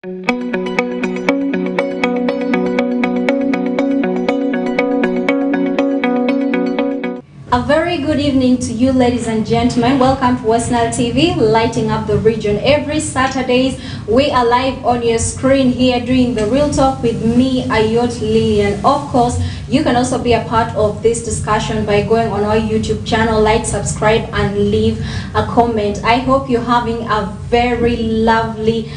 A very good evening to you, ladies and gentlemen. Welcome to Westnile TV, lighting up the region. Every Saturdays, we are live on your screen here doing the Real Talk with me, Ayot, Lillian. Of course, you can also be a part of this discussion by going on our YouTube channel, like, subscribe, and leave a comment. I hope you're having a very lovely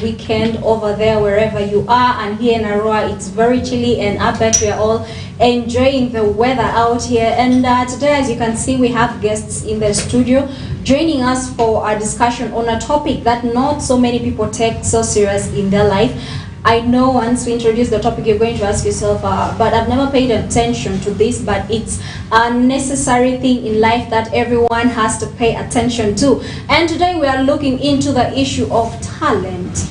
weekend over there, wherever you are. And here in Aroa, it's very chilly, and I bet we are all enjoying the weather out here. And today, as you can see, we have guests in the studio joining us for a discussion on a topic that not so many people take so serious in their life. I know once we introduce the topic, you're going to ask yourself, but I've never paid attention to this, but it's a necessary thing in life that everyone has to pay attention to. And today we are looking into the issue of talent.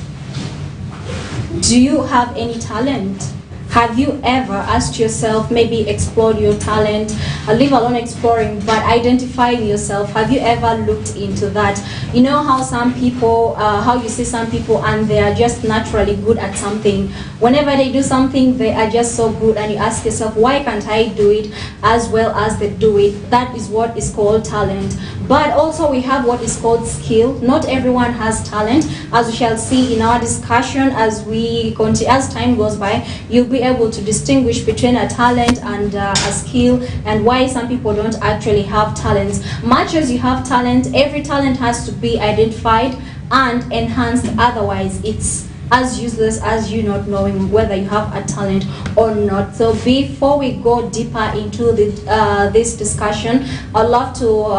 Do you have any talent? Have you ever asked yourself, maybe explored your talent, leave alone exploring, but identifying yourself? Have you ever looked into that? You know how some people, how you see some people and they are just naturally good at something. Whenever they do something, they are just so good, and you ask yourself, why can't I do it as well as they do it? That is what is called talent. But also we have what is called skill. Not everyone has talent, as we shall see in our discussion as we continue, as time goes by. You'll be able to distinguish between a talent and a skill, and why some people don't actually have talents. Much as you have talent, every talent has to be identified and enhanced. Otherwise, it's as useless as you not knowing whether you have a talent or not. So before we go deeper into this discussion, I'd love to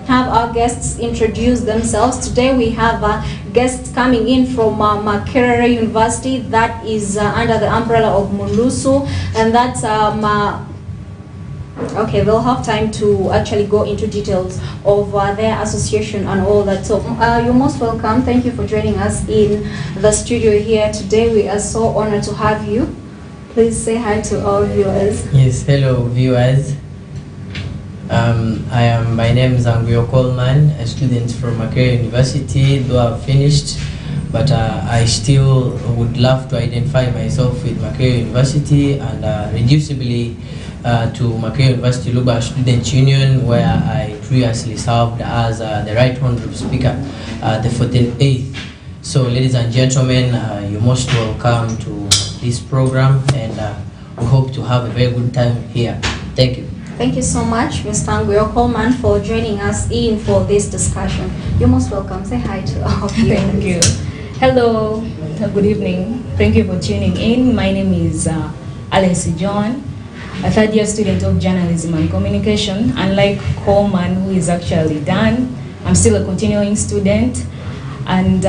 have our guests introduce themselves. Today we have guests coming in from Makerere University, that is under the umbrella of Mulusu, and that's okay, they'll have time to actually go into details of their association and all that. So you're most welcome. Thank you for joining us in the studio here today. We are so honored to have you. Please say hi to our viewers. Yes, hello viewers. My name is Angwio Coleman, a student from Makerere University, though I've finished, but I still would love to identify myself with Makerere University and reducibly to Makerere University Luba Student Union, where I previously served as the Right Honorable Speaker, the 48th. So ladies and gentlemen, you're most welcome to this program, and we hope to have a very good time here. Thank you. Thank you so much, Mr. Angwio Coleman, for joining us in for this discussion. You're most welcome. Say hi to our viewers. Thank you. Hello, good evening. Thank you for tuning in. My name is Alessi John, a third-year student of journalism and communication. Unlike Coleman, who is actually done, I'm still a continuing student. And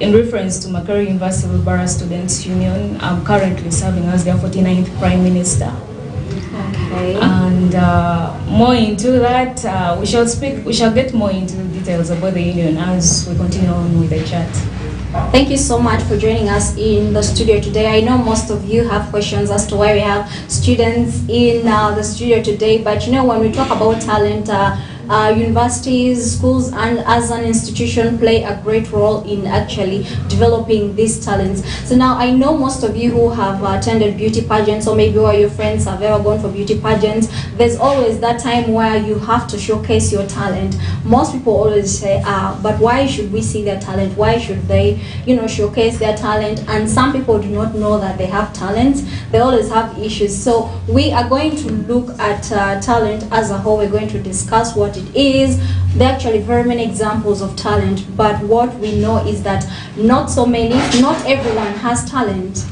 in reference to Makerere University Lubara Students Union, I'm currently serving as their 49th Prime Minister. Okay. And more into that, we shall get more into the details about the union as we continue on with the chat. Thank you so much for joining us in the studio today. I know most of you have questions as to why we have students in the studio today, but you know, when we talk about talent, universities, schools, and as an institution play a great role in actually developing these talents. So now I know most of you who have attended beauty pageants, or maybe all your friends have ever gone for beauty pageants. There's always that time where you have to showcase your talent. Most people always say, but why should we see their talent? Why should they, showcase their talent? And some people do not know that they have talents. They always have issues. So we are going to look at talent as a whole. We're going to discuss what it is. There are actually very many examples of talent, but what we know is that not everyone has talent.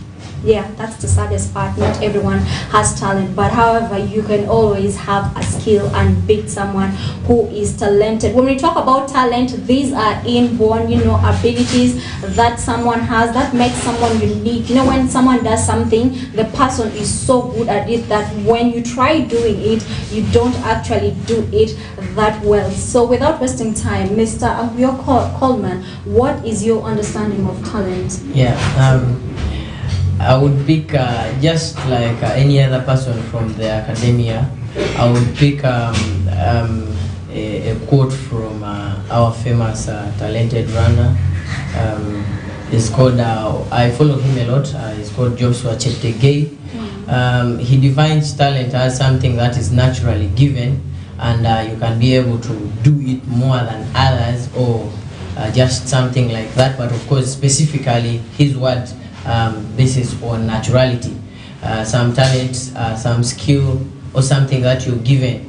Yeah, that's the saddest part. Not everyone has talent, but however, you can always have a skill and beat someone who is talented. When we talk about talent, these are inborn, abilities that someone has that makes someone unique. When someone does something, the person is so good at it that when you try doing it, you don't actually do it that well. So without wasting time, Mr. Angwio Coleman, what is your understanding of talent? Yeah, I would pick, just like any other person from the academia, I would pick a quote from our famous talented runner, It's called, I follow him a lot. It's called Joshua Cheptegei. He defines talent as something that is naturally given, and you can be able to do it more than others, or just something like that. But of course, specifically, his word basis on naturality. Some talent, some skill, or something that you're given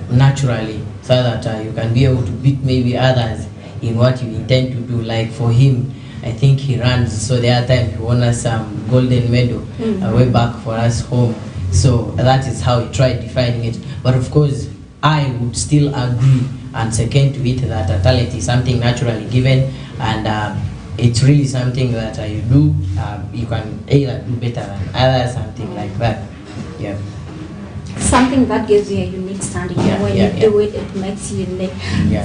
naturally, so that you can be able to beat maybe others in what you intend to do. Like for him, I think he runs, so the other time he won us some golden medal way back for us home. So that is how he tried defining it. But of course, I would still agree and second to it that talent is something naturally given, and it's really something that you do. You can either do better than others, something like that. Yeah. Something that gives you a unique standing, and when you do it, it makes you unique.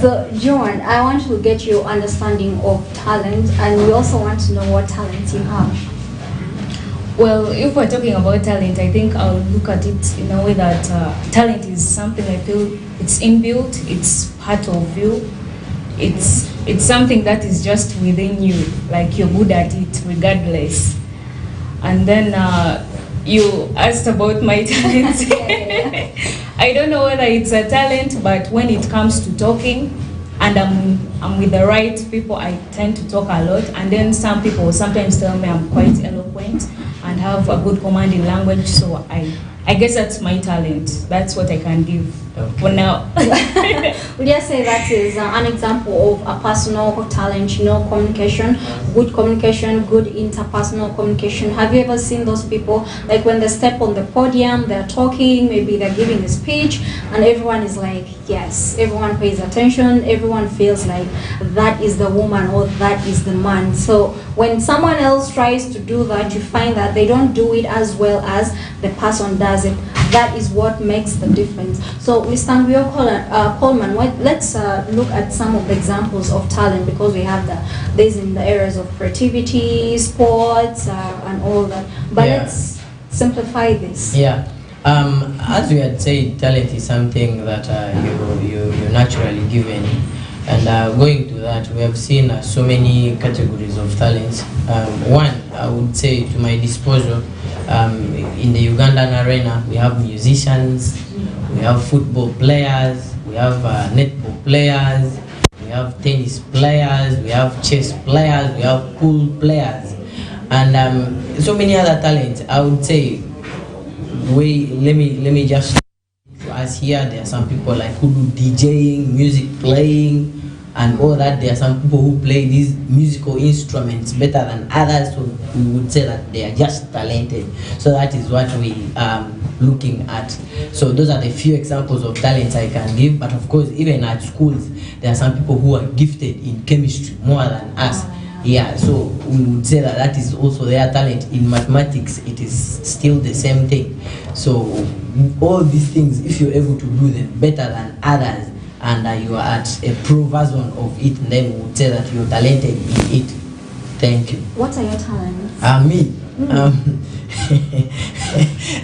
So, John, I want to get your understanding of talent, and we also want to know what talent you have. Well, if we're talking about talent, I think I'll look at it in a way that talent is something I feel it's inbuilt, it's part of you, it's something that is just within you, like you're good at it regardless. And then you asked about my talent. I don't know whether it's a talent, but when it comes to talking, and I'm with the right people, I tend to talk a lot. And then some people sometimes tell me I'm quite eloquent and have a good command in language, so I guess that's my talent. That's what I can give for now. Would you say that is an example of a personal talent, communication, good interpersonal communication? Have you ever seen those people, like when they step on the podium, they're talking, maybe they're giving a speech, and everyone is like, yes, everyone pays attention, everyone feels like that is the woman or that is the man. So when someone else tries to do that, you find that they don't do it as well as the person does it. That is what makes the difference. So, Mr. Coleman, let's look at some of the examples of talent, because we have these in the areas of creativity, sports, and all that. But let's simplify this. Yeah. As we had said, talent is something that you're naturally given. And going to that, we have seen so many categories of talents. One, I would say, to my disposal, in the Ugandan arena, we have musicians, we have football players, we have netball players, we have tennis players, we have chess players, we have pool players, and so many other talents. I would say, let me just as here, there are some people like who do DJing, music playing, and all that. There are some people who play these musical instruments better than others, so we would say that they are just talented. So that is what we are looking at. So those are the few examples of talents I can give. But of course, even at schools, there are some people who are gifted in chemistry more than us. Yeah, so we would say that that is also their talent. In mathematics, it is still the same thing. So all these things, if you're able to do them better than others, and you are at a pro version of it, then we would say that you're talented in it. Thank you. What are your talents? Me.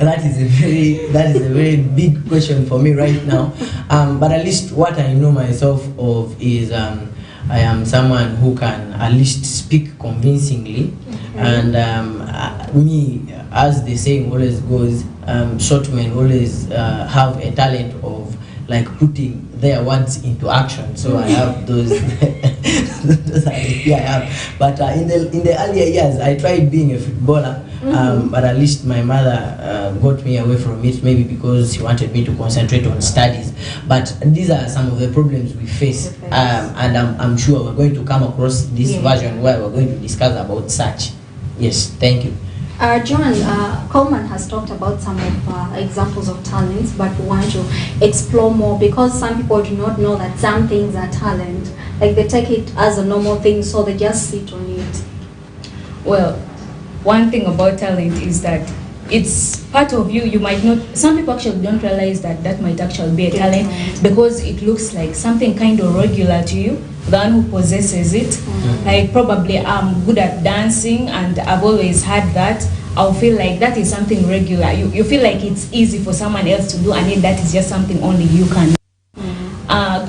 That is a very big question for me right now. But at least what I know myself of is I am someone who can at least speak convincingly, and me, as the saying always goes, short men always have a talent of like putting their words into action. So I have those. Those are the few I have. But in the earlier years, I tried being a footballer, but at least my mother got me away from it, maybe because she wanted me to concentrate on studies. But these are some of the problems we face, and I'm sure we're going to come across this version where we're going to discuss about such. Yes, thank you. John, Coleman has talked about some of examples of talents, but we want to explore more, because some people do not know that some things are talent. Like they take it as a normal thing, so they just sit on it. Well, one thing about talent is that it's part of you. You might not, some people actually don't realize that that might actually be a talent, because it looks like something kind of regular to you, the one who possesses it. Like probably I'm good at dancing and I've always had that. I'll feel like that is something regular. You feel like it's easy for someone else to do, and yet that is just something only you can.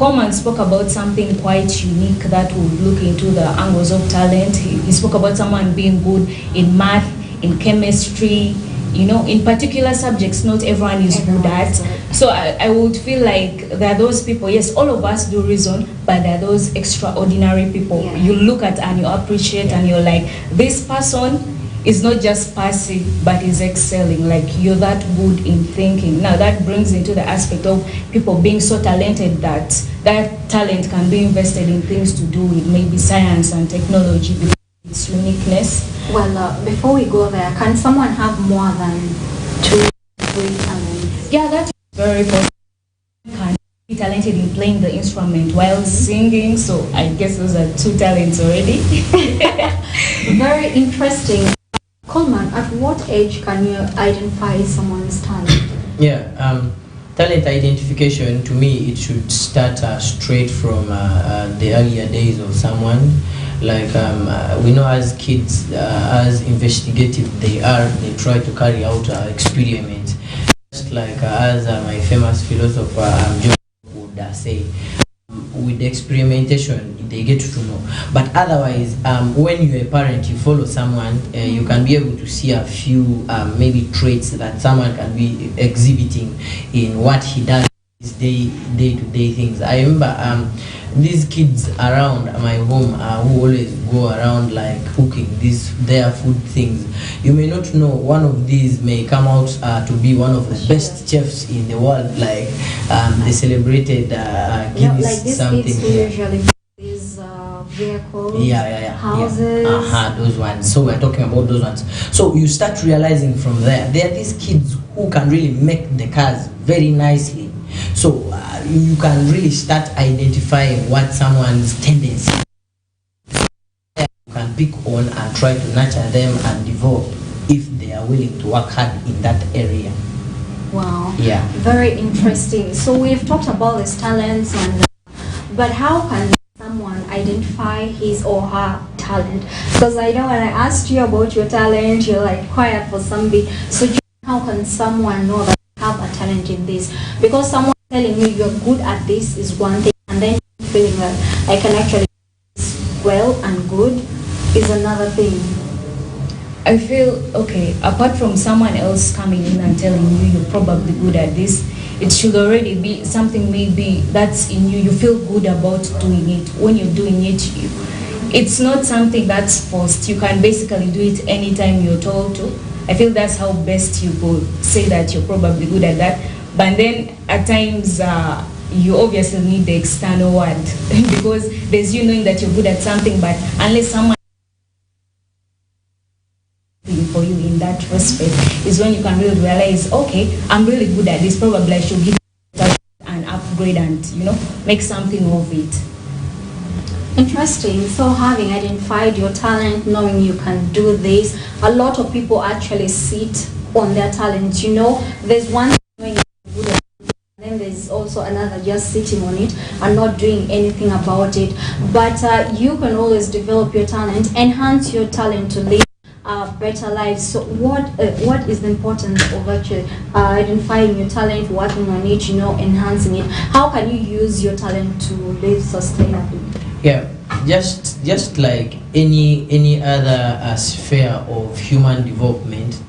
Coleman spoke about something quite unique that would look into the angles of talent. He spoke about someone being good in math, in chemistry, you know, in particular subjects not everyone is good at. So I would feel like there are those people, yes, all of us do reason, but there are those extraordinary people. Yeah. You look at and you appreciate and you're like, this person is not just passive, but is excelling. Like, you're that good in thinking. Now that brings into the aspect of people being so talented that that talent can be invested in things to do with maybe science and technology because of its uniqueness. Well, before we go there, can someone have more than 2, 3 talents? Yeah, that's very important. Can be talented in playing the instrument while singing, so I guess those are 2 talents already. Very interesting. Coleman, at what age can you identify someone's talent? Yeah, talent identification, to me, it should start straight from the earlier days of someone. Like, we know as kids, as investigative they are, they try to carry out experiments. Just like as my famous philosopher John would say, with experimentation they get to know. But otherwise, when you're a parent, you follow someone, you can be able to see a few maybe traits that someone can be exhibiting in what he does, his day-to-day things. I remember these kids around my home who always go around like cooking their food things. You may not know, one of these may come out to be one of the best chefs in the world, like the celebrated Guinness like this something kids who here. usually these vehicles, Yeah. houses. Those ones. So we're talking about those ones. So you start realizing from there are these kids who can really make the cars very nicely. So you can really start identifying what someone's tendency is. You can pick on and try to nurture them and develop if they are willing to work hard in that area. Wow. Yeah. Very interesting. So we've talked about these talents, but how can someone identify his or her talent? Because I know when I asked you about your talent, you're like quiet for some bit. So how can someone know that you have a talent in this? Because someone telling you you're good at this is one thing, and then feeling that I can actually do this well and good is another thing. I feel, okay, apart from someone else coming in and telling you you're probably good at this, it should already be something maybe that's in you. You feel good about doing it. When you're doing it, it's not something that's forced. You can basically do it anytime you're told to. I feel that's how best you could say that you're probably good at that. But then at times, you obviously need the external word because there's you knowing that you're good at something, but unless someone for you in that respect is when you can really realize, okay, I'm really good at this, probably I should give it an upgrade and, you know, make something of it. Interesting. So having identified your talent, knowing you can do this, a lot of people actually sit on their talent. You know, there's one thing you're good at, and then there's also another just sitting on it and not doing anything about it. But you can always develop your talent, enhance your talent to live better lives. So what is the importance of actually identifying your talent, working on it, you know, enhancing it? How can you use your talent to live sustainably? Yeah, just like any other sphere of human development,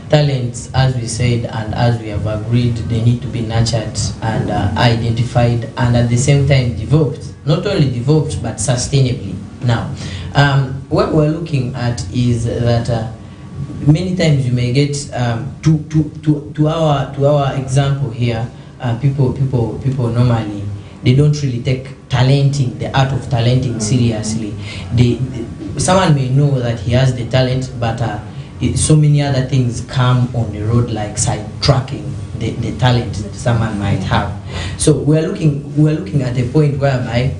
talents, as we said and as we have agreed, they need to be nurtured and identified and at the same time developed. Not only developed but sustainably. Now, what we're looking at is that many times you may get to our example here. People normally, they don't really take talenting, the art of talenting, seriously. Someone may know that he has the talent, but so many other things come on the road, like sidetracking the talent that someone might have. So we're looking at a point whereby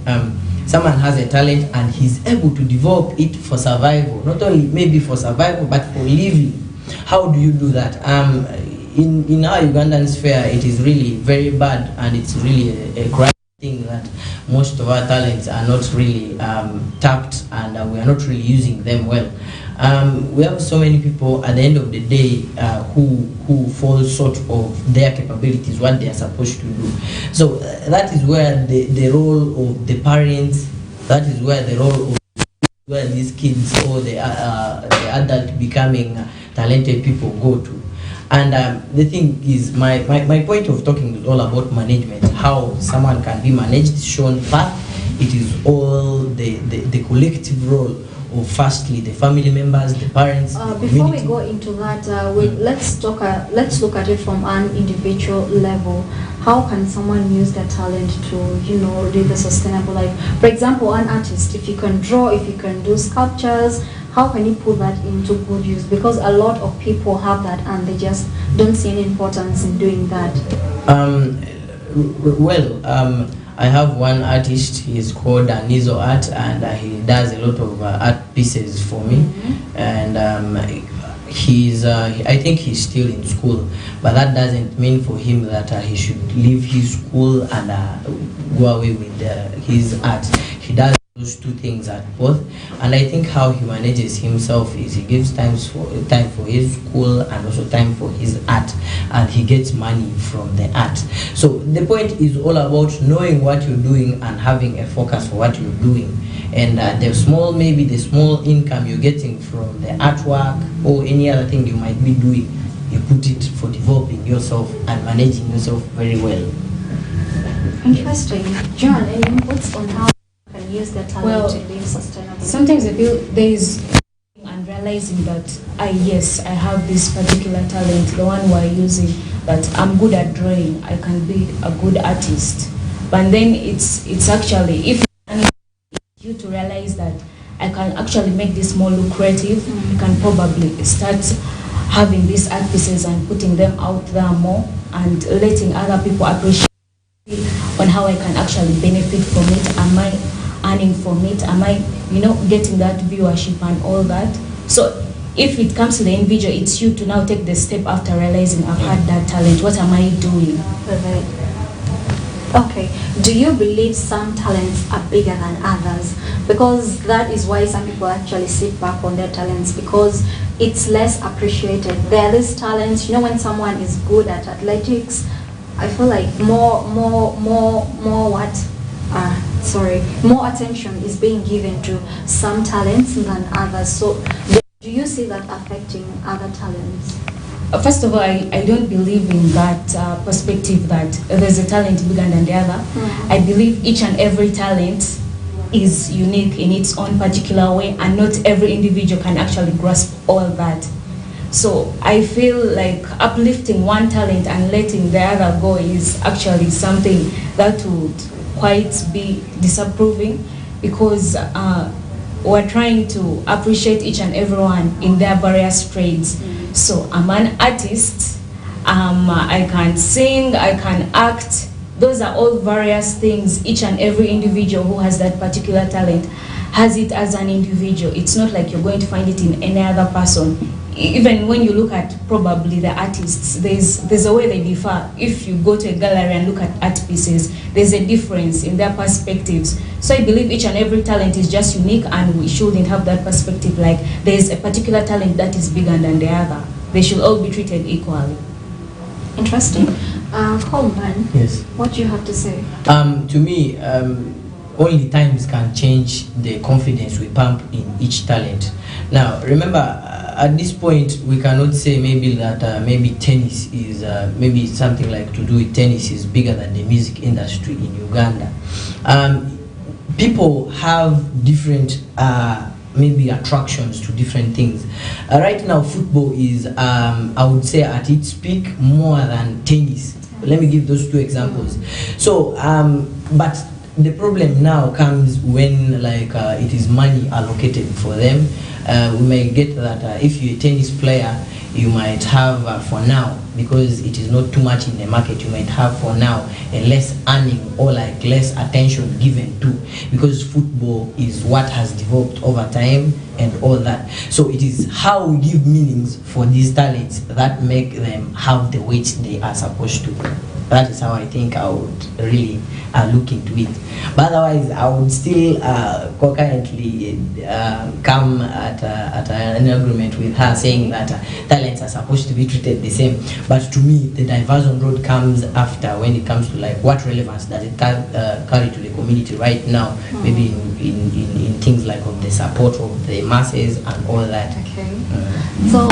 someone has a talent and he's able to develop it for survival. Not only maybe for survival, but for living. How do you do that? In our Ugandan sphere, it is really very bad, and it's really a crime thing that most of our talents are not really tapped, and we are not really using them well. We have so many people at the end of the day who fall short of their capabilities, what they are supposed to do. So that is where the role of the parents, that is where the role of where these kids or the adult becoming talented people go to. And the thing is, my point of talking is all about management, how someone can be managed, shown path. It is all the collective role of firstly the family members, the parents, the before community. we go into that, let's look at it from an individual level. How can someone use their talent to, live a sustainable life? For example, an artist, if you can draw, if you can do sculptures, how can you put that into good use? Because a lot of people have that and they just don't see any importance in doing that. I have one artist. He's called Anizo Art, and he does a lot of art pieces for me. Mm-hmm. And I think he's still in school, but that doesn't mean for him that he should leave his school and go away with his art. He does those two things at both, and I think how he manages himself is he gives time for his school and also time for his art, and he gets money from the art. So the point is all about knowing what you're doing and having a focus for what you're doing, and the small income you're getting from the artwork or any other thing you might be doing, you put it for developing yourself and managing yourself very well. Interesting. John, any inputs on how can use their talent to live sustainably? Sometimes I feel there is and realizing that yes, I have this particular talent, the one we're using, that I'm good at drawing, I can be a good artist. But then it's actually, if you to realize that I can actually make this more lucrative, I can probably start having these art pieces and putting them out there more and letting other people appreciate on how I can actually benefit from it. Am I earning from it? Am I, getting that viewership and all that? So if it comes to the individual, it's you to now take the step after realizing I've had that talent. What am I doing? Okay. Do you believe some talents are bigger than others? Because that is why some people actually sit back on their talents, because it's less appreciated. There are these talents, when someone is good at athletics, I feel like more attention is being given to some talents than others. So do you see that affecting other talents? First of all, I don't believe in that perspective that there's a talent bigger than the other. Mm-hmm. I believe each and every talent is unique in its own particular way, and not every individual can actually grasp all that. So I feel like uplifting one talent and letting the other go is actually something that would quite be disapproving, because we're trying to appreciate each and everyone in their various trades. So I'm an artist, I can sing, I can act. Those are all various things. Each and every individual who has that particular talent has it as an individual. It's not like you're going to find it in any other person. Even when you look at probably the artists, there's a way they differ. If you go to a gallery and look at art pieces, there's a difference in their perspectives. So I believe each and every talent is just unique, and we shouldn't have that perspective like there's a particular talent that is bigger than the other. They should all be treated equally. Interesting. Coleman, Yes. what do you have to say? To me, only times can change the confidence we pump in each talent. Now, remember, at this point, we cannot say maybe that maybe tennis is, maybe something like to do with tennis is bigger than the music industry in Uganda. People have different maybe attractions to different things. Right now, football is, I would say, at its peak more than tennis. Let me give those two examples. So, but the problem now comes when it is money allocated for them. We may get that if you're a tennis player, you might have for now, because it is not too much in the market, you might have for now a less earning or less attention given to, because football is what has developed over time and all that. So it is how we give meanings for these talents that make them have the weight they are supposed to. That is how I think I would really look into it. But otherwise, I would still concurrently come at an agreement with her, saying that talents are supposed to be treated the same. But to me, the diversion road comes after, when it comes to like what relevance does it carry to the community right now, maybe in things like of the support of the masses and all that. Okay. So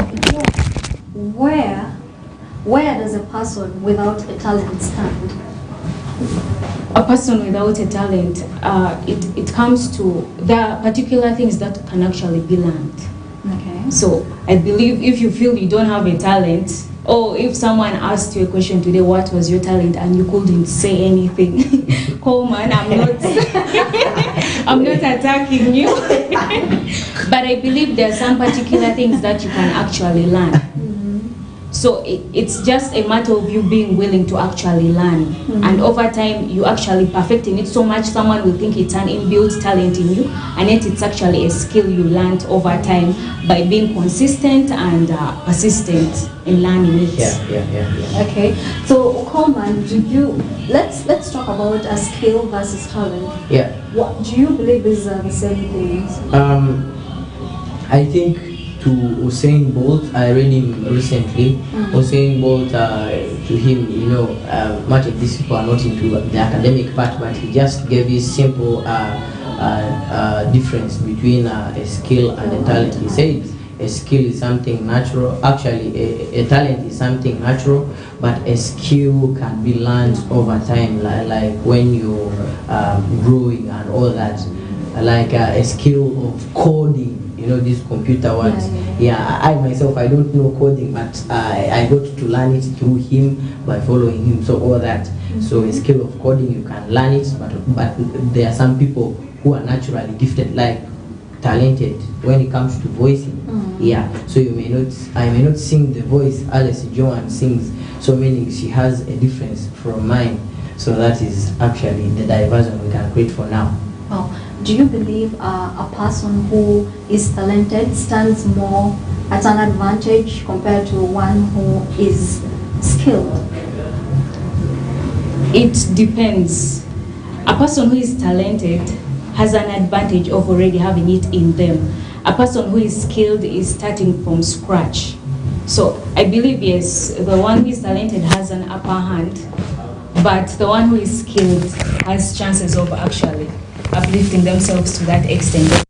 where does a person without a talent stand? A person without a talent, it comes to, there are particular things that can actually be learned. Okay. So I believe if you feel you don't have a talent, or if someone asked you a question today, what was your talent, and you couldn't say anything, Coleman, I'm not attacking you. But I believe there are some particular things that you can actually learn. So it's just a matter of you being willing to actually learn. And over time, you actually perfecting it so much, someone will think it's an inbuilt talent in you, and yet it's actually a skill you learned over time by being consistent and persistent in learning it. Yeah. Okay. So Coleman, let's talk about a skill versus talent. Yeah. What do you believe these are the same things? I think to Usain Bolt, I read him recently. Usain Bolt, to him, much of these people are not into the academic part, but he just gave his simple difference between a skill and a talent. He said a skill is something natural. Actually, a talent is something natural, but a skill can be learned over time, like when you're growing and all that. Like a skill of coding, these computer ones. Yeah, I myself, I don't know coding, but I got to learn it through him by following him. So all that. So a skill of coding, you can learn it, but there are some people who are naturally gifted, like talented when it comes to voicing. Yeah. So I may not sing the voice Alice Joan sings. So meaning she has a difference from mine. So that is actually the diversion we can create for now. Well, do you believe a person who is talented stands more at an advantage compared to one who is skilled? It depends. A person who is talented has an advantage of already having it in them. A person who is skilled is starting from scratch. So I believe, yes, the one who is talented has an upper hand, but the one who is skilled has chances of actually uplifting themselves to that extent,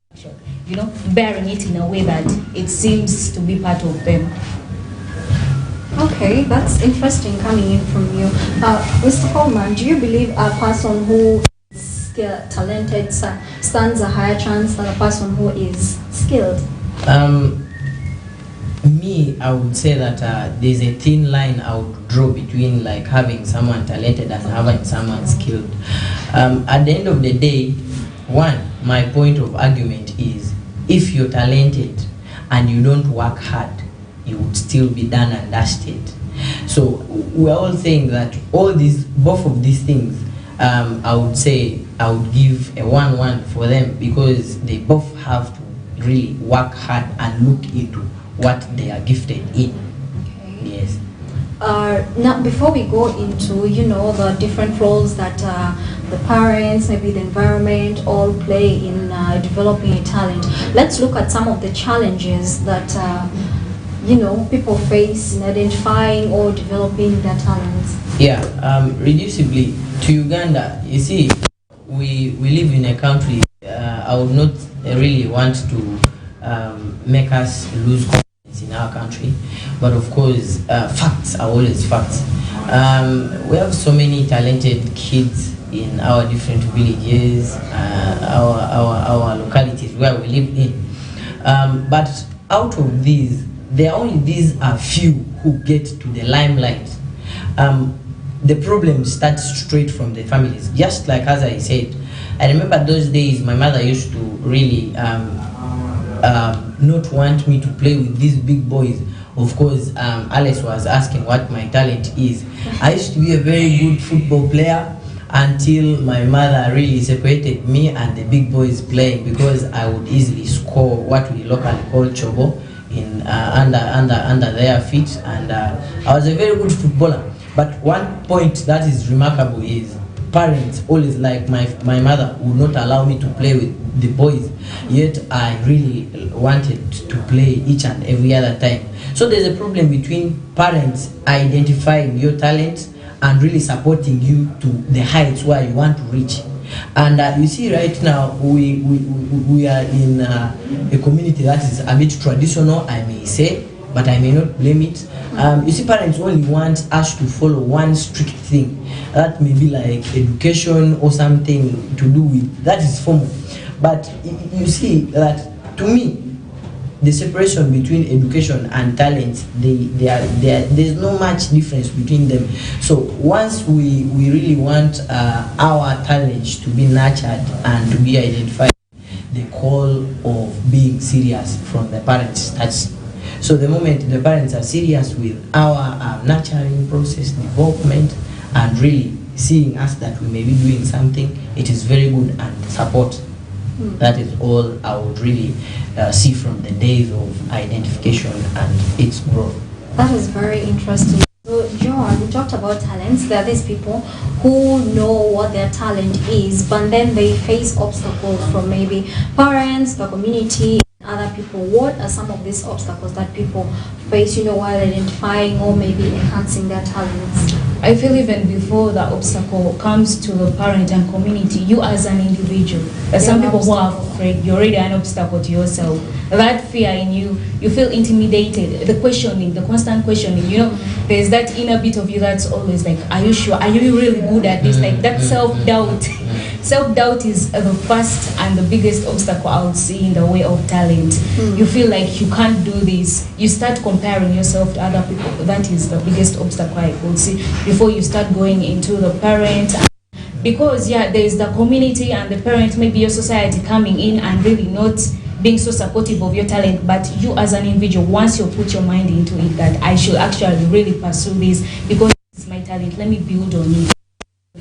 bearing it in a way that it seems to be part of them. Okay, that's interesting coming in from you. Mr. Coleman, do you believe a person who is talented stands a higher chance than a person who is skilled? Me, I would say that there's a thin line I would draw between like having someone talented and having someone skilled. At the end of the day, my point of argument is, if you're talented and you don't work hard, you would still be done and dusted. So we're all saying that both of these things, I would say I would give a 1-1 for them, because they both have to really work hard and look into what they are gifted in. Okay. Yes. Now, before we go into, the different roles that the parents, maybe the environment, all play in developing a talent, let's look at some of the challenges that, people face in identifying or developing their talents. Yeah, reducibly, to Uganda, you see, we live in a country, I would not really want to make us lose confidence in our country, but of course, facts are always facts. We have so many talented kids in our different villages, our localities where we live in. But out of these, these are few who get to the limelight. The problem starts straight from the families. Just like as I said, I remember those days my mother used to really not want me to play with these big boys. Of course, Alice was asking what my talent is. I used to be a very good football player until my mother really separated me and the big boys playing, because I would easily score what we locally call chobo in under their feet, and I was a very good footballer. But one point that is remarkable is parents always, like my mother would not allow me to play with the boys, yet I really wanted to play each and every other time. So there's a problem between parents identifying your talents and really supporting you to the heights where you want to reach. And you see right now we are in a community that is a bit traditional, I may say, but I may not blame it. You see, parents only want us to follow one strict thing. That may be like education or something to do with, that is formal. But you see that, to me, the separation between education and talent, there's no much difference between them. So once we really want our talents to be nurtured and to be identified, the call of being serious from the parents starts. So the moment the parents are serious with our nurturing process, development, and really seeing us that we may be doing something, it is very good and support. That is all I would really see from the days of identification and its growth. That is very interesting. So John, we talked about talents. There are these people who know what their talent is, but then they face obstacles from maybe parents, the community, other people. What are some of these obstacles that people face, while identifying or maybe enhancing their talents? I feel even before the obstacle comes to the parent and community, you as an individual, there's some people who are afraid, you're already an obstacle to yourself. That fear in you, you feel intimidated, the questioning, the constant questioning, there's that inner bit of you that's always like, are you sure? Are you really good at this? Like that self-doubt. Self-doubt is the first and the biggest obstacle I would see in the way of talent. You feel like you can't do this. You start comparing yourself to other people. That is the biggest obstacle I would see before you start going into the parent. Because there is the community and the parent, maybe your society coming in and really not being so supportive of your talent, but you as an individual, once you put your mind into it that I should actually really pursue this because it's my talent, let me build on it.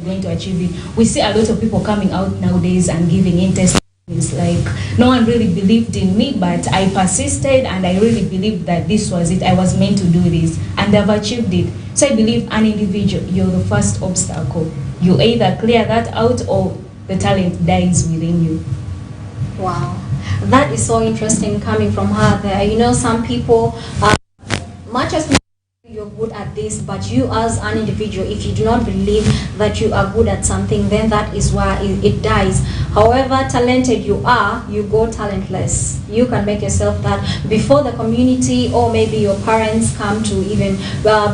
Going to achieve it. We see a lot of people coming out nowadays and giving in testimonies like, no one really believed in me, but I persisted and I really believed that this was it. I was meant to do this, and they've achieved it. So I believe an individual, you're the first obstacle. You either clear that out or the talent dies within you. Wow, that is so interesting coming from her there. Some people, much as you're good at this, but you as an individual, if you do not believe that you are good at something, then that is why it dies. However talented you are, you go talentless. You can make yourself that before the community or maybe your parents come to even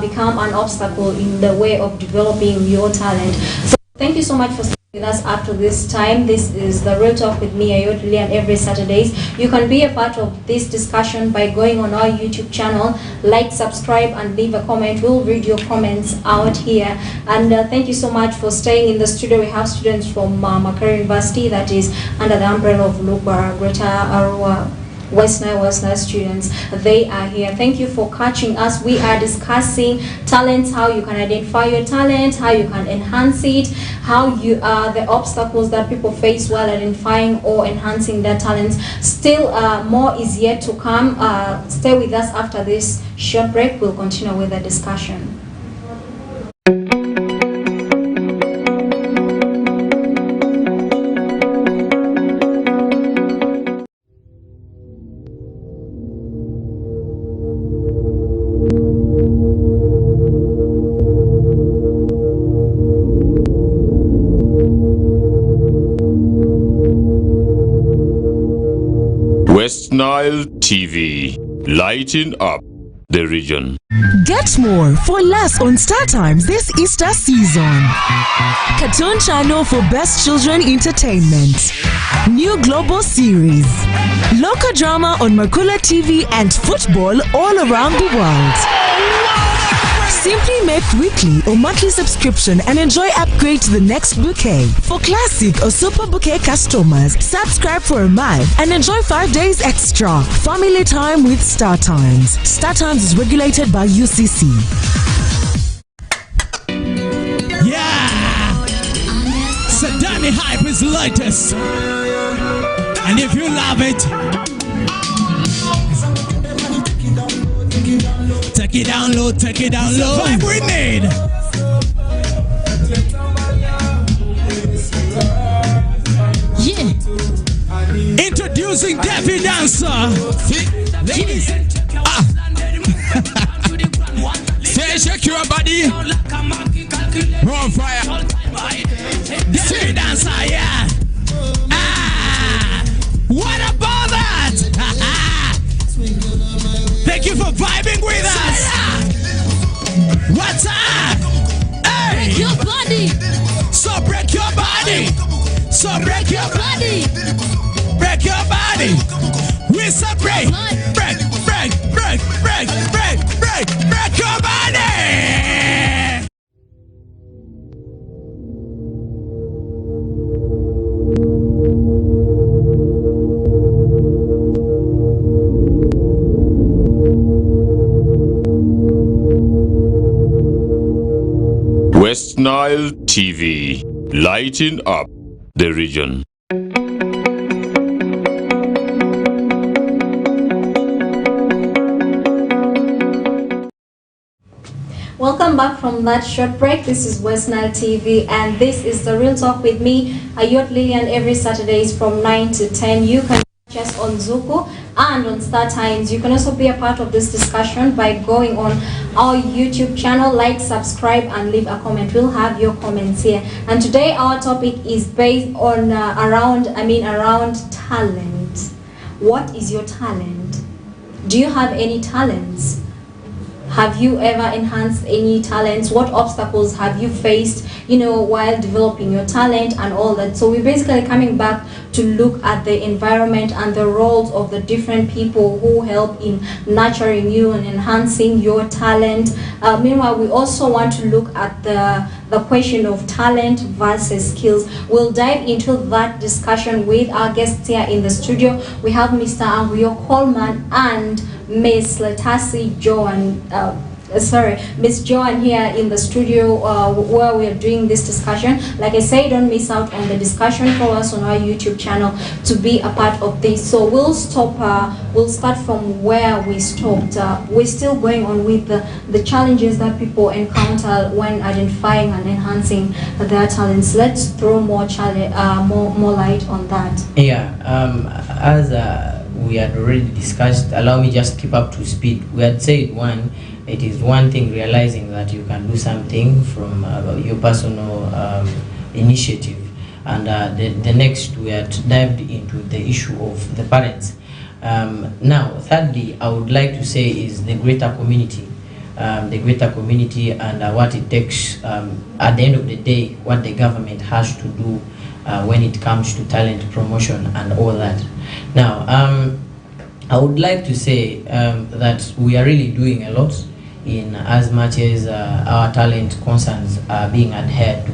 become an obstacle in the way of developing your talent. So thank you so much for with us up to this time. This is the Real Talk with me, Ayot, Lillian, every Saturdays. You can be a part of this discussion by going on our YouTube channel, like, subscribe, and leave a comment. We'll read your comments out here. And thank you so much for staying in the studio. We have students from Makerere University, that is under the umbrella of Lugbar, Greater Arua, Westnile students. They are here. Thank you for catching us. We are discussing talents, how you can identify your talent, how you can enhance it, how you are the obstacles that people face while identifying or enhancing their talents. Still more is yet to come. Stay with us after this short break. We'll continue with the discussion. Westnile TV, lighting up the region. Get more for less on Star Times this Easter season. Cartoon channel for best children entertainment. New global series. Local drama on Makula TV and football all around the world. Simply make weekly or monthly subscription and enjoy upgrade to the next bouquet. For classic or super bouquet customers, subscribe for a month and enjoy 5 days extra. Family time with Star Times. Star Times is regulated by UCC. Yeah! Sadani Hype is latest. And if you love it, take it down low, take it down low. Vibe we need. fi dancer. Ladies. Say shake your body. On fire. Say dancer, yeah. What about that? Thank you for vibing with us. What's up? Hey. Break your body. So break your body. So break your body. Break your body. We say break. Break your body. Westnile TV, lighting up the region. Welcome back from that short break. This is Westnile TV and this is The Real Talk with me, Ayot, Lillian, every Saturdays from 9 to 10. You can watch us on Zuko and on Star Times. You can also be a part of this discussion by going on our YouTube channel, like, subscribe and leave a comment. We'll have your comments here. And today our topic is based on around talent. What is your talent? Do you have any talents? Have you ever enhanced any talents? What obstacles have you faced, while developing your talent and all that? So we're basically coming back to look at the environment and the roles of the different people who help in nurturing you and enhancing your talent. Meanwhile, we also want to look at the question of talent versus skills. We'll dive into that discussion with our guests here in the studio. We have Mr. Anguio Coleman and Miss Letasi Joan. Miss Joan here in the studio where we are doing this discussion. Like I say, don't miss out on the discussion. Follow us on our YouTube channel to be a part of this. So we'll start from where we stopped. We're still going on with the challenges that people encounter when identifying and enhancing their talents. Let's throw more light on that. Yeah, as we had already discussed, allow me just keep up to speed. We had said it is one thing realizing that you can do something from your personal initiative, and the next we had dived into the issue of the parents. Now, thirdly, I would like to say is the greater community. And what it takes at the end of the day, what the government has to do when it comes to talent promotion and all that. Now, I would like to say that we are really doing a lot in as much as our talent concerns are being adhered to.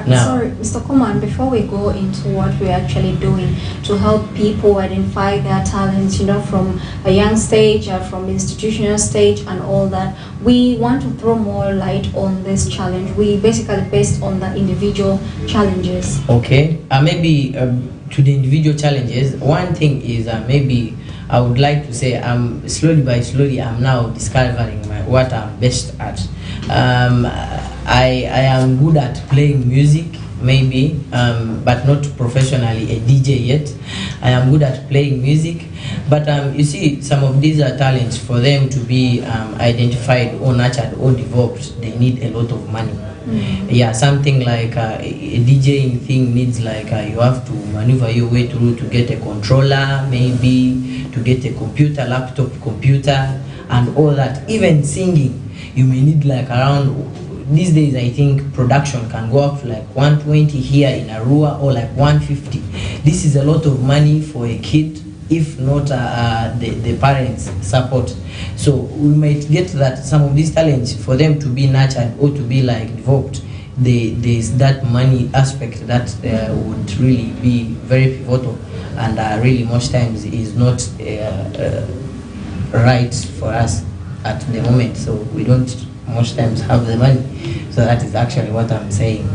Sorry, Mr. Coleman, before we go into what we're actually doing to help people identify their talents, from a young stage, from institutional stage and all that, we want to throw more light on this challenge. We basically based on the individual challenges. Okay, maybe to the individual challenges, one thing is maybe I would like to say slowly I'm now discovering what I'm best at. I am good at playing music, maybe, but not professionally a DJ yet. I am good at playing music, but you see, some of these are talents. For them to be identified or nurtured or developed, they need a lot of money. Yeah, something like a DJing thing needs you have to maneuver your way through to get a controller, maybe to get a laptop computer and all that. Even singing, you may need around, these days I think production can go up to 120 here in Arua or 150. This is a lot of money for a kid, if not the parents' support. So we might get that some of these talents, for them to be nurtured or to be developed, there's that money aspect that would really be very pivotal, and really most times is not right for us at the moment. So we don't most times have the money. So that is actually what I'm saying.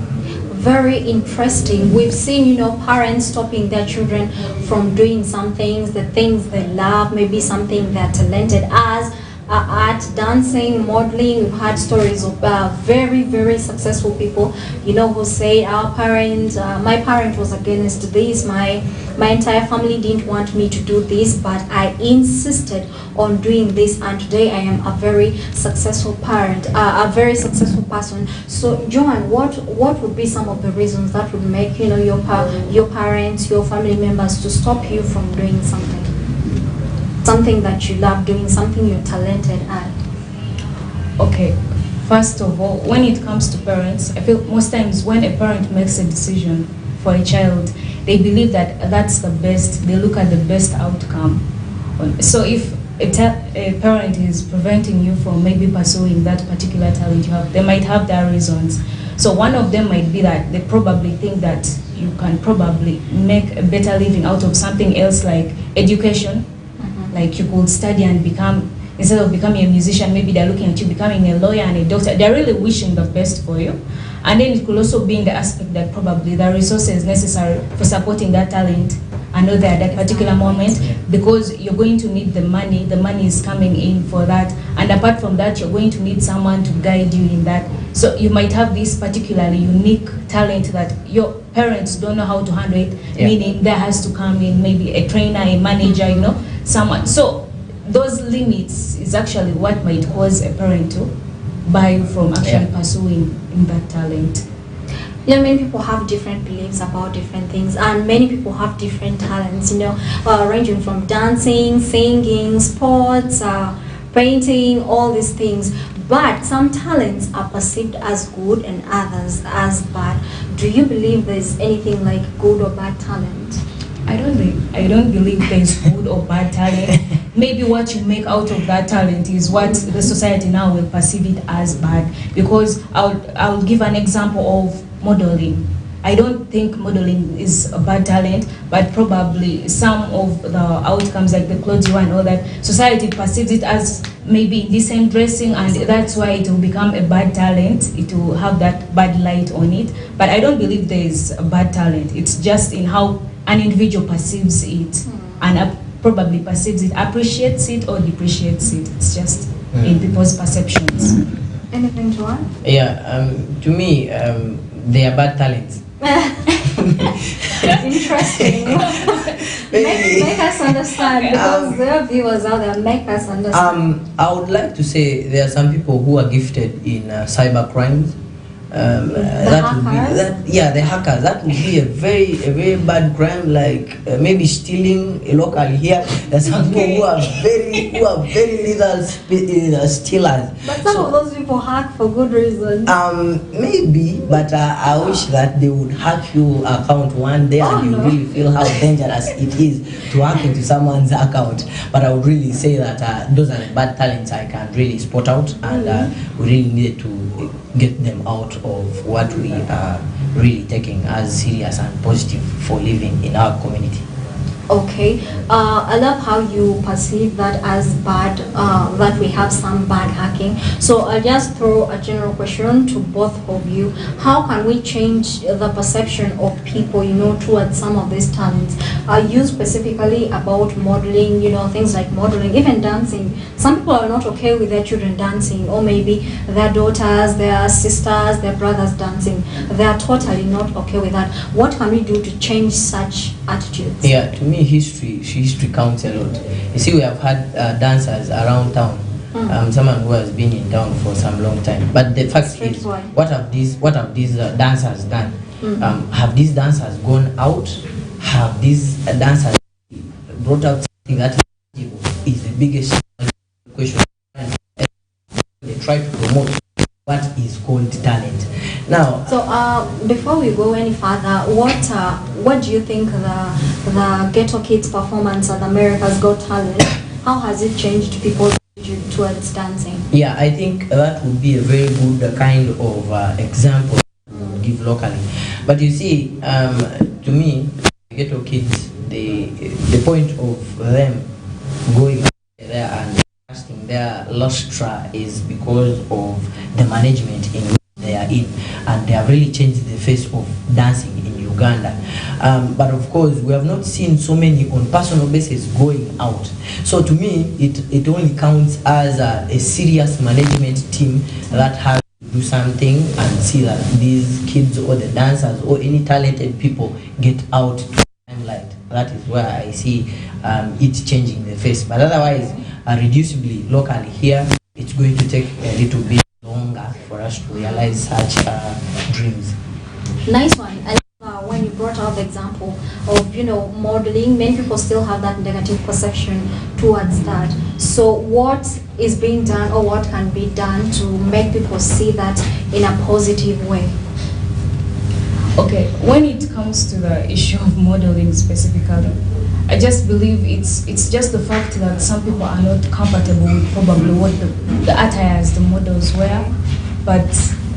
Very interesting. We've seen, parents stopping their children from doing some things, the things they love, maybe something they're talented as, art, dancing, modeling. We've had stories of very, very successful people, you know, who say our parents, my parent was against this, my entire family didn't want me to do this, but I insisted on doing this, and today I am a very successful parent, a very successful person. So Joan, what would be some of the reasons that would make, you know, your parents, your family members to stop you from doing something that you love doing, something you're talented at? Okay, first of all, when it comes to parents, I feel most times when a parent makes a decision for a child, they believe that that's the best, they look at the best outcome. So if a parent is preventing you from maybe pursuing that particular talent you have, they might have their reasons. So one of them might be that they probably think that you can probably make a better living out of something else, like education. Like you could study and become, instead of becoming a musician, maybe they're looking at you becoming a lawyer and a doctor. They're really wishing the best for you. And then it could also be in the aspect that probably the resources necessary for supporting that talent are not there at that particular moment, because you're going to need the money is coming in for that. And apart from that, you're going to need someone to guide you in that. So you might have this particularly unique talent that your parents don't know how to handle it, meaning there has to come in maybe a trainer, a manager, you know, someone. So those limits is actually what might cause a parent to buy you from actually pursuing in that talent. Yeah, many people have different beliefs about different things, and many people have different talents, you know, ranging from dancing, singing, sports, painting, all these things. But some talents are perceived as good and others as bad. Do you believe there's anything like good or bad talent? I don't believe there's good or bad talent. Maybe what you make out of that talent is what the society now will perceive it as bad. Because I'll give an example of modeling. I don't think modeling is a bad talent, but probably some of the outcomes, like the clothes you wear and all that, society perceives it as maybe indecent dressing, and that's why it will become a bad talent. It will have that bad light on it. But I don't believe there is a bad talent. It's just in how an individual perceives it, and probably perceives it, appreciates it or depreciates it. It's just in people's perceptions. Anything to add? Yeah, to me, they are bad talents. Interesting. make us understand, because there are viewers out there. Make us understand. I would like to say there are some people who are gifted in cyber crimes. That would be the hackers. That would be a very bad crime, like maybe stealing locally here. There's some people who are very lethal stealers. But some of those people hack for good reasons. Maybe, but I wish that they would hack your account one day and you really feel how dangerous it is to hack into someone's account. But I would really say that those are the bad talents I can really spot out, and we really need to get them out of what we are really taking as serious and positive for living in our community. Okay, I love how you perceive that as bad, that we have some bad hacking. So I'll just throw a general question to both of you. How can we change the perception of people, you know, towards some of these talents? You specifically about modeling, you know, things like modeling, even dancing. Some people are not okay with their children dancing, or maybe their daughters, their sisters, their brothers dancing. They are totally not okay with that. What can we do to change such attitudes? Yeah, to me, history counts a lot. You see, we have had dancers around town. Someone who has been in town for some long time. But the fact is, what have these dancers done? Have these dancers gone out? Have these dancers brought out something that is the biggest question? They try to promote what is called talent. Now, so before we go any further, what do you think the Ghetto Kids performance at America's Got Talent, how has it changed people's attitude towards dancing? Yeah, I think that would be a very good kind of example to give locally. But you see, to me, Ghetto Kids, the point of them going there and casting their lustre is because of the management in which they are in, and they have really changed the face of dancing in Uganda. But of course, we have not seen so many on personal basis going out. So to me, it only counts as a serious management team that has to do something and see that these kids or the dancers or any talented people get out to the limelight. That is where I see it changing the face. But otherwise, reducibly locally here, it's going to take a little bit longer for us to realize such dreams. Nice one. I love when you brought up the example of, modeling, many people still have that negative perception towards that. So what is being done or what can be done to make people see that in a positive way? Okay, when it comes to the issue of modeling specifically, I just believe it's just the fact that some people are not comfortable with probably what the attires the models wear. But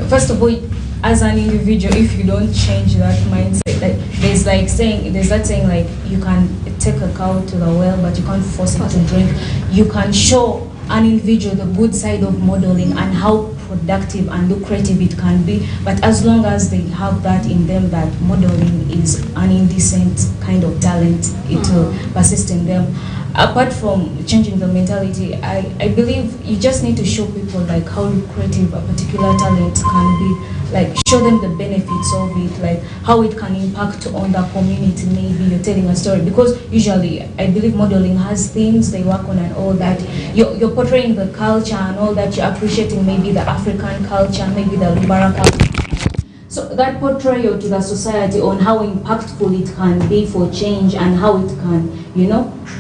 first of all, as an individual, if you don't change that mindset, like there's that saying like you can take a cow to the well, but you can't force it to drink. You can show an individual the good side of modeling and how productive and lucrative it can be, but as long as they have that in them, that modeling is an indecent kind of talent, it will persist in them. Apart from changing the mentality, I believe you just need to show people like how lucrative a particular talent can be, like show them the benefits of it, like how it can impact on the community. Maybe you're telling a story, because usually I believe modeling has themes they work on and all that. You're portraying the culture and all that, you're appreciating maybe the African culture, maybe the Lubara culture. So that portrayal to the society on how impactful it can be for change and how it can,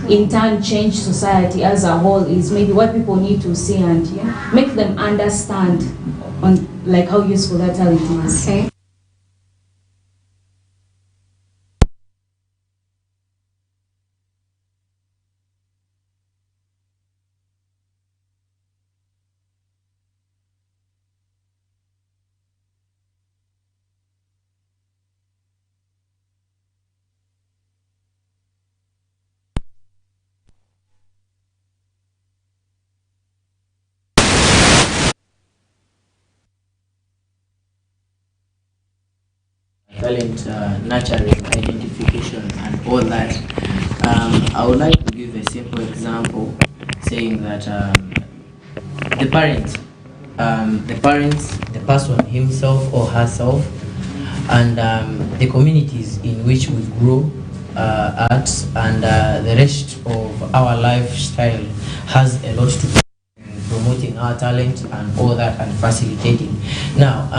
in turn change society as a whole is maybe what people need to see and make them understand on like how useful that talent is. Okay. Talent nurturing, identification, and all that. I would like to give a simple example, saying that the parents, the person himself or herself, and the communities in which we grow at, and the rest of our lifestyle has a lot to do in promoting our talent and all that and facilitating. Now,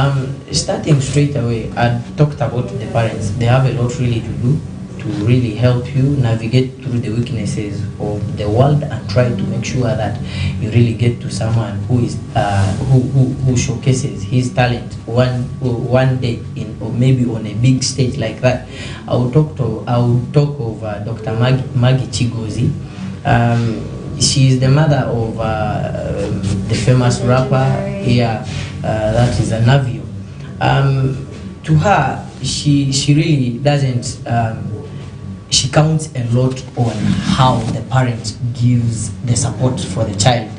starting straight away, I talked about the parents. They have a lot really to do to really help you navigate through the weaknesses of the world and try to make sure that you really get to someone who is who showcases his talent one day in, or maybe on a big stage like that. I will talk of Dr. Maggie Chigozi. She is the mother of the famous rapper here, that is a Navio. To her, she really doesn't. She counts a lot on how the parent gives the support for the child.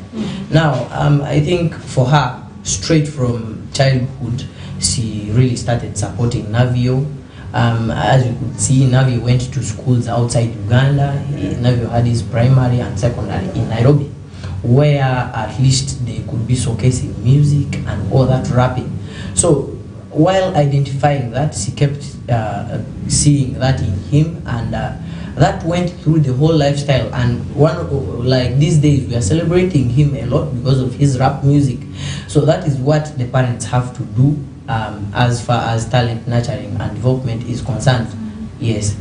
Now, I think for her, straight from childhood, she really started supporting Navio. As you could see, Navio went to schools outside Uganda. Navio had his primary and secondary in Nairobi, where at least they could be showcasing music and all that rapping. So while identifying that, she kept seeing that in him, and that went through the whole lifestyle. And like these days, we are celebrating him a lot because of his rap music. So that is what the parents have to do as far as talent nurturing and development is concerned. Yes.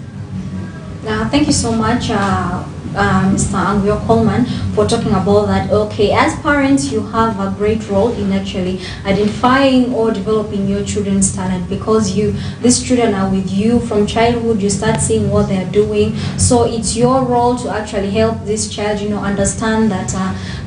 Thank you so much, Mr. Angrio Coleman, for talking about that. Okay, as parents, you have a great role in actually identifying or developing your children's talent, because these children are with you from childhood. You start seeing what they are doing, so it's your role to actually help this child, understand that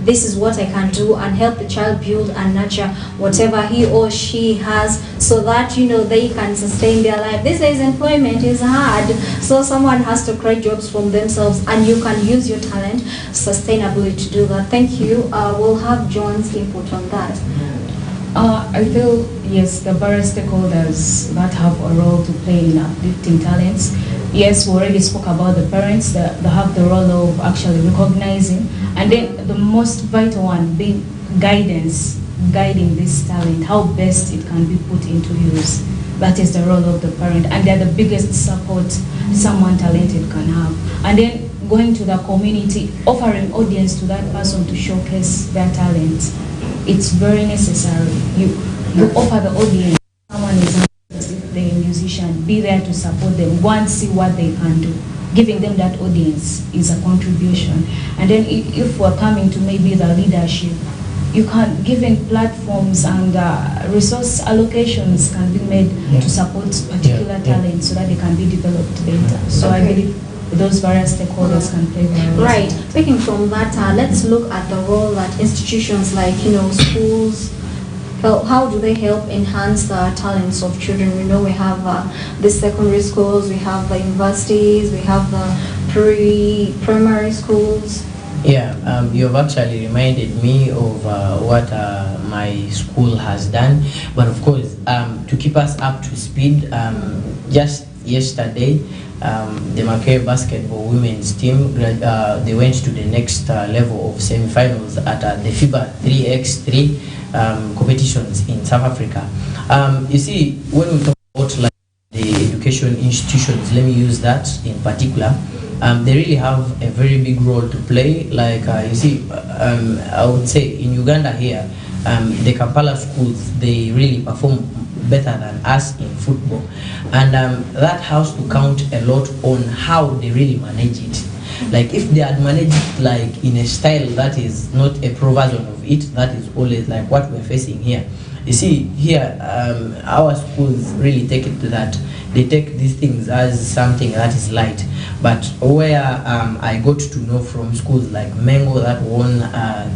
this is what I can do, and help the child build and nurture whatever he or she has, so that they can sustain their life. These days employment is hard, so someone has to create jobs from themselves, and you can use your talent sustainably to do that. Thank you. We'll have John's input on that. I feel, yes, the various stakeholders that have a role to play in uplifting talents. Yes, we already spoke about the parents that they have the role of actually recognizing, and then the most vital one being guidance, guiding this talent, how best it can be put into use. That is the role of the parent, and they're the biggest support someone talented can have. And then going to the community, offering audience to that person to showcase their talent. It's very necessary. You offer the audience, someone is not a musician, be there to support them, one, see what they can do. Giving them that audience is a contribution. And then if we're coming to maybe the leadership, you can, giving platforms and resource allocations can be made to support particular talents so that they can be developed later. So I believe those various stakeholders can play their role. Right. Speaking from that, let's look at the role that institutions like, schools, how do they help enhance the talents of children? We have the secondary schools, we have the universities, we have the primary schools. Yeah, you've actually reminded me of what my school has done. But of course, to keep us up to speed, just yesterday, the Makerere basketball women's team, they went to the next level of semi-finals at the FIBA 3x3 competitions in South Africa. You see, when we talk about like the education institutions, let me use that in particular, they really have a very big role to play. Like you see, I would say in Uganda here, the Kampala schools, they really perform better than us in football, and that has to count a lot on how they really manage it. Like if they had managed it like in a style that is not a pro version of it, that is always like what we're facing here. You see here, our schools really take it to that. They take these things as something that is light. But where I got to know from schools like Mengo that won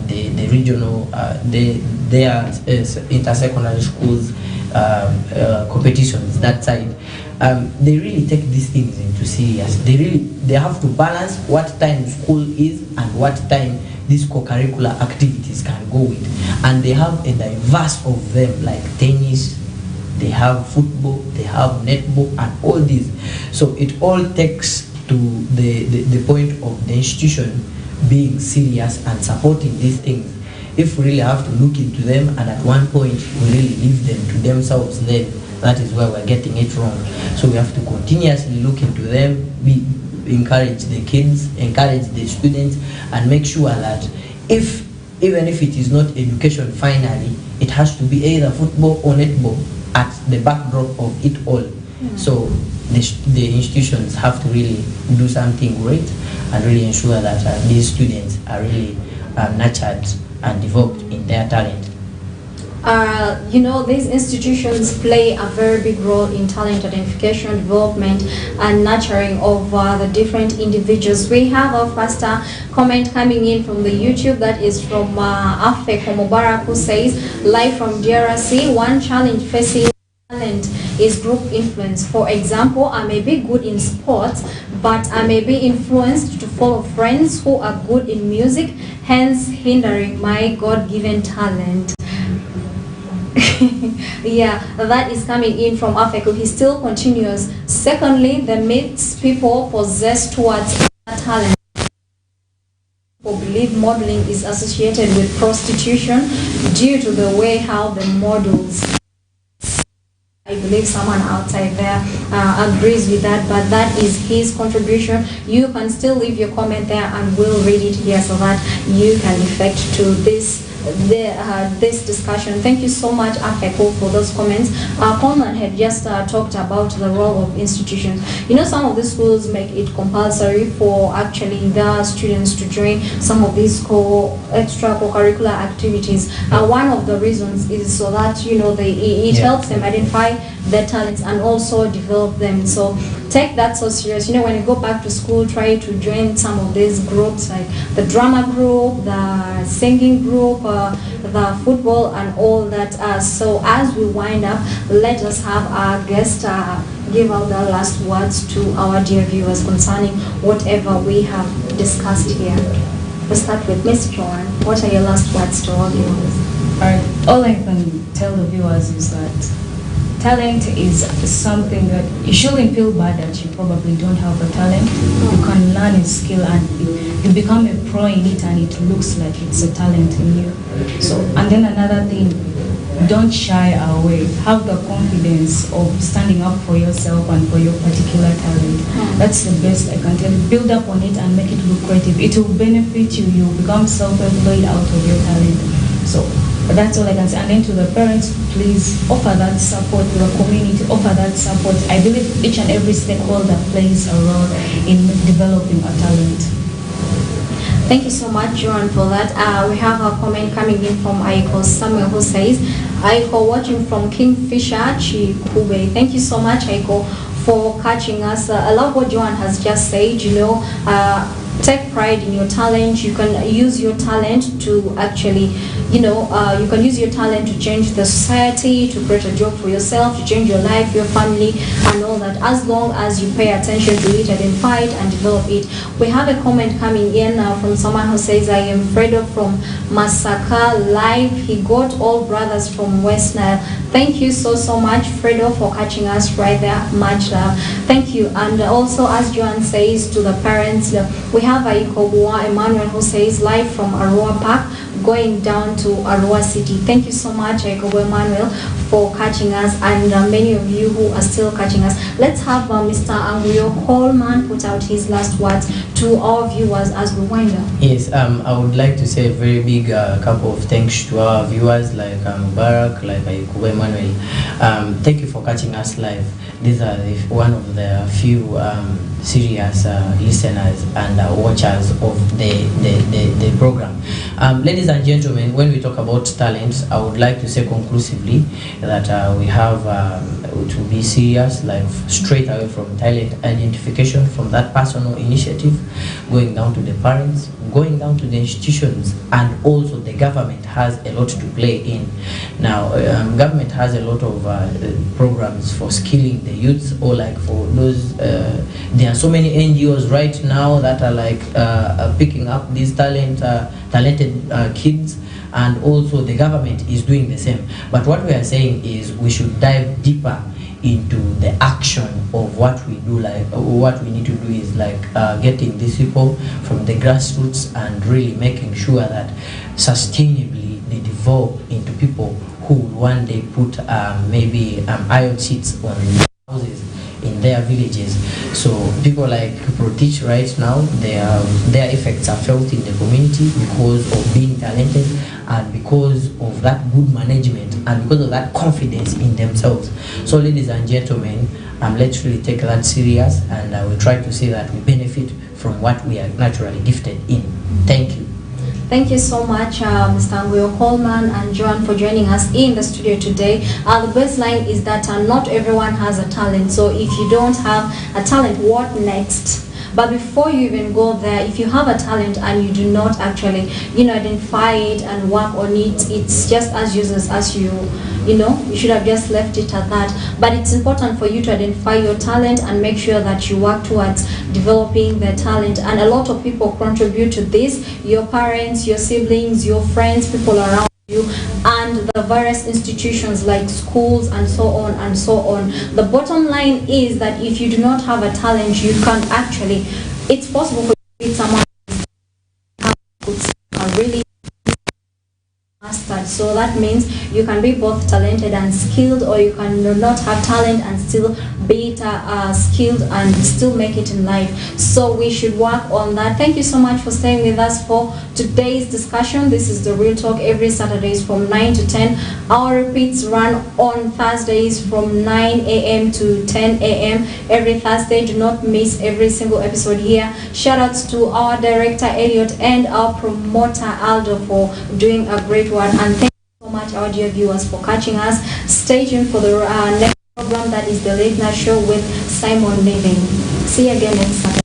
the regional, their inter-secondary schools competitions, that side, they really take these things into serious. They have to balance what time school is and what time these co-curricular activities can go with. And they have a diverse of them, like tennis, they have football, they have netball, and all these. So it all takes to the point of the institution being serious and supporting these things. If we really have to look into them and at one point we really leave them to themselves, then that is where we're getting it wrong. So we have to continuously look into them, encourage the kids, encourage the students, and make sure that even if it is not education finally, it has to be either football or netball at the backdrop of it all. So the institutions have to really do something great and really ensure that these students are really nurtured and developed in their talent. These institutions play a very big role in talent identification, development, and nurturing of the different individuals. We have a first comment coming in from the YouTube that is from Afeko Mubarak, who says, live from DRC, one challenge facing talent is group influence. For example, I may be good in sports, but I may be influenced to follow friends who are good in music, hence hindering my God-given talent. Yeah, that is coming in from Afeko. He still continues. Secondly, the myths people possess towards talent. People believe modeling is associated with prostitution due to the way how the models. I believe someone outside there agrees with that, but that is his contribution. You can still leave your comment there and we'll read it here so that you can effect to this discussion. Thank you so much, Afeko, for those comments. Coleman had just talked about the role of institutions. Some of the schools make it compulsory for actually the students to join some of these extra co-curricular activities. One of the reasons is so that it helps them identify their talents and also develop them. So take that so serious. When you go back to school, try to join some of these groups like the drama group, the singing group, the football, and all that. So as we wind up, let us have our guest give out the last words to our dear viewers concerning whatever we have discussed here. We'll start with Ms. Joan. What are your last words to all viewers? All right. All I can tell the viewers is that talent is something that you shouldn't feel bad that you probably don't have a talent. You can learn a skill and you become a pro in it, and it looks like it's a talent in you. So, and then another thing, don't shy away. Have the confidence of standing up for yourself and for your particular talent. That's the best I can tell you. Build up on it and make it look creative. It will benefit you. You become self-employed out of your talent. So that's all I can say. And then to the parents, please offer that support to the community. Offer that support. I believe each and every stakeholder plays a role in developing a talent. Thank you so much, Joan, for that. We have a comment coming in from Aiko Samuel, who says, Aiko watching from Kingfisher, Chikube. Thank you so much, Aiko, for catching us. I love what Joan has just said. Take pride in your talent. You can use your talent to actually, you can use your talent to change the society, to create a job for yourself, to change your life, your family, and all that, as long as you pay attention to it, identify it, and develop it. We have a comment coming in from someone who says, I am Fredo from Masaka Live. He got all brothers from Westnile. Thank you so much, Fredo, for catching us right there. Much love. Thank you. And also, as Joan says to the parents, we have Aiko Emmanuel, who says, live from Arua Park, going down to Arua City. Thank you so much, Aiko Emmanuel, for catching us, and many of you who are still catching us. Let's have Mr. Anguyo Coleman put out his last words to our viewers as we wind up. Yes, I would like to say a very big couple of thanks to our viewers, like Mubarak, like Aiko Emmanuel. Thank you for catching us live. These are one of the few serious listeners and watchers of the program. Ladies and gentlemen, when we talk about talents, I would like to say conclusively that we have to be serious, like straight away from talent identification, from that personal initiative, going down to the parents, going down to the institutions, and also the government has a lot to play in. Now, government has a lot of programs for skilling the youths, or like for those, there are so many NGOs right now that are like picking up these talented kids, and also the government is doing the same. But what we are saying is we should dive deeper into the action of what we do. Like what we need to do is like getting these people from the grassroots and really making sure that sustainably they develop into people who will one day put maybe Ayot seats on houses in their villages. So people like ProTeach right now, their effects are felt in the community because of being talented, and because of that good management, and because of that confidence in themselves. So ladies and gentlemen, let's really take that serious, and I will try to say that we benefit from what we are naturally gifted in. Thank you. Thank you so much, Mr. Anguyo Coleman and Joan, for joining us in the studio today. The baseline is that not everyone has a talent. So if you don't have a talent, what next? But before you even go there, if you have a talent and you do not actually, identify it and work on it, it's just as useless as you should have just left it at that. But it's important for you to identify your talent and make sure that you work towards developing the talent. And a lot of people contribute to this: your parents, your siblings, your friends, people around you, and the various institutions like schools and so on and so on. The bottom line is that if you do not have a talent, you can actually, it's possible for you to meet someone who's really mastered. So that means you can be both talented and skilled, or you can not have talent and still be skilled and still make it in life. So we should work on that. Thank you so much for staying with us for today's discussion. This is the Real Talk, every Saturdays from 9 to 10. Our repeats run on Thursdays from 9 a.m. to 10 a.m. every Thursday. Do not miss every single episode here. Shout outs to our director Ayot and our promoter Aldo for doing a great one. And thank you so much, our dear viewers, for catching us. Stay tuned for the next program, that is the Late Night Show with Simon Living. See you again next Saturday.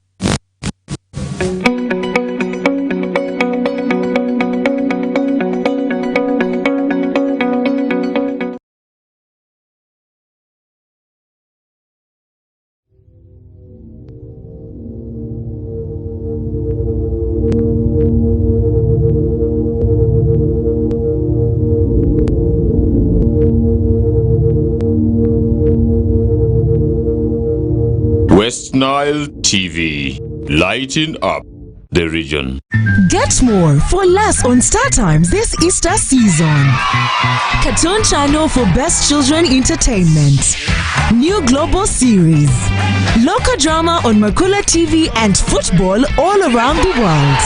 Westnile TV, lighting up the region. Get more for less on Star Times this Easter season. Cartoon channel for best children entertainment. New global series. Local drama on Makula TV and football all around the world.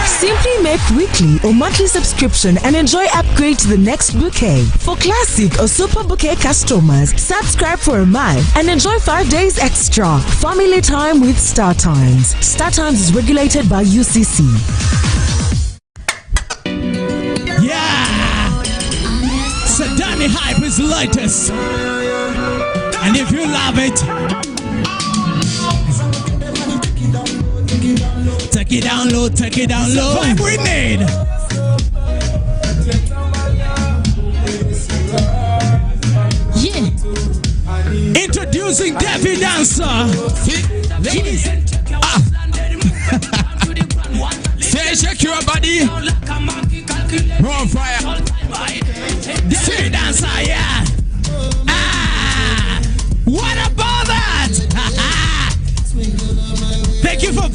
Simply make weekly or monthly subscription and enjoy upgrade to the next bouquet. For classic or super bouquet customers, subscribe for a month and enjoy 5 days extra. Family time with Star Times. Star Times is regulated by UCC. Yeah! Sadani Hype is the latest. And if you love it, take it down low, take it down low. Vibe we need. Yeah. Introducing Devi Dancer. Ladies. Say shake your body. On fire. Devi Dancer, yeah.